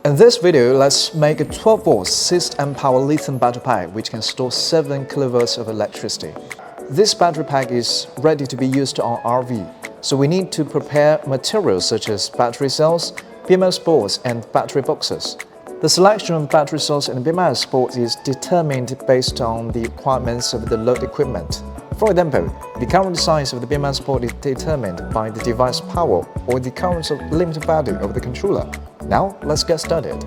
In this video, let's make a 12V 6Ah lithium battery pack which can store 7 kV of electricity. This battery pack is ready to be used on RV, so we need to prepare materials such as battery cells, BMS boards, and battery boxes. The selection of battery cells and BMS boards is determined based on the requirements of the load equipment. For example, the current size of the BMS board is determined by the device power or the current limit value of the controller. Now, let's get started.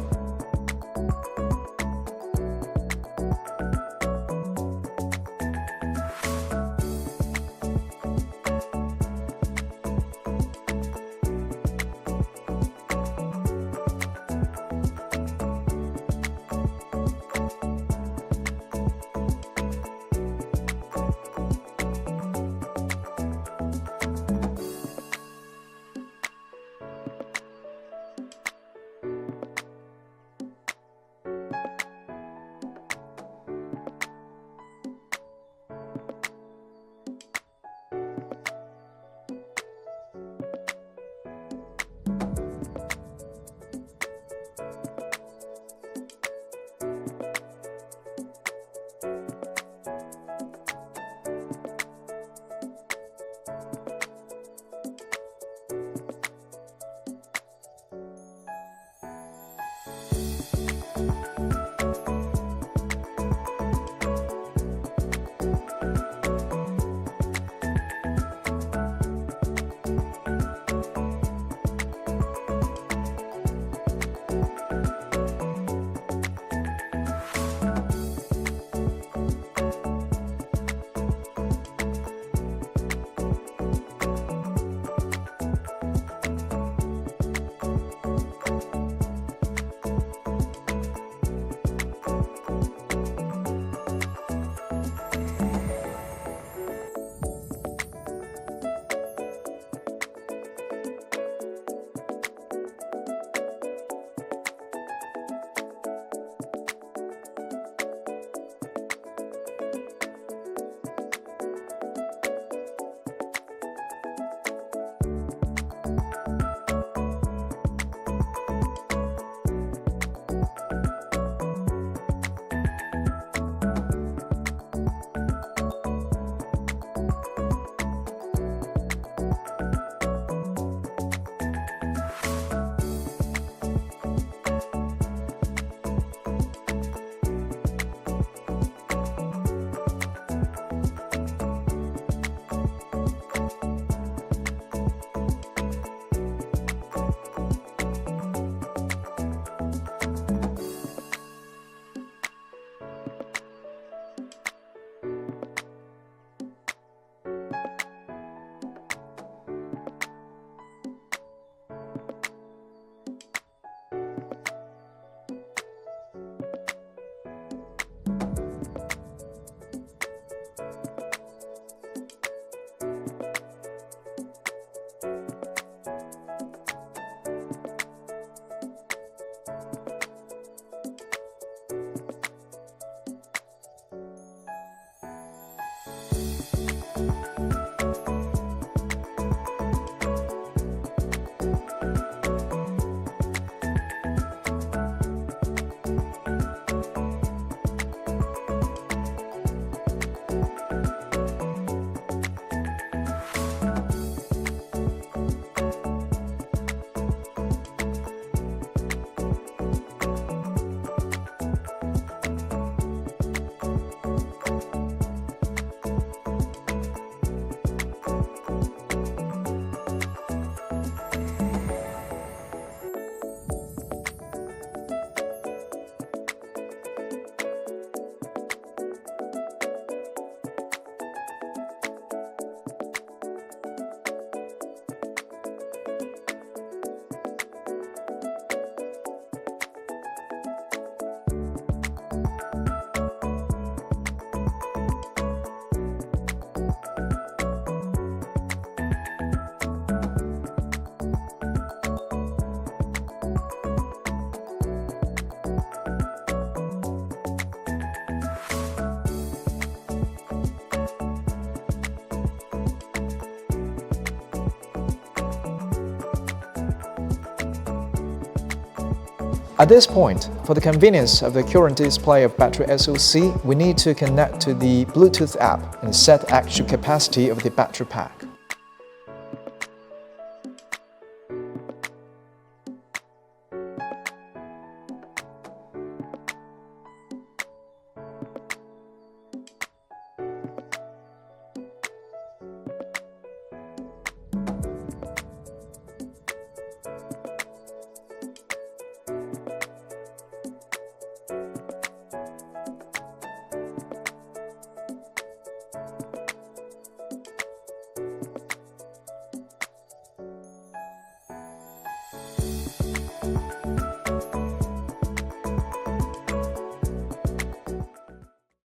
At this point, for the convenience of the current display of battery SoC, we need to connect to the Bluetooth app and set actual capacity of the battery pack.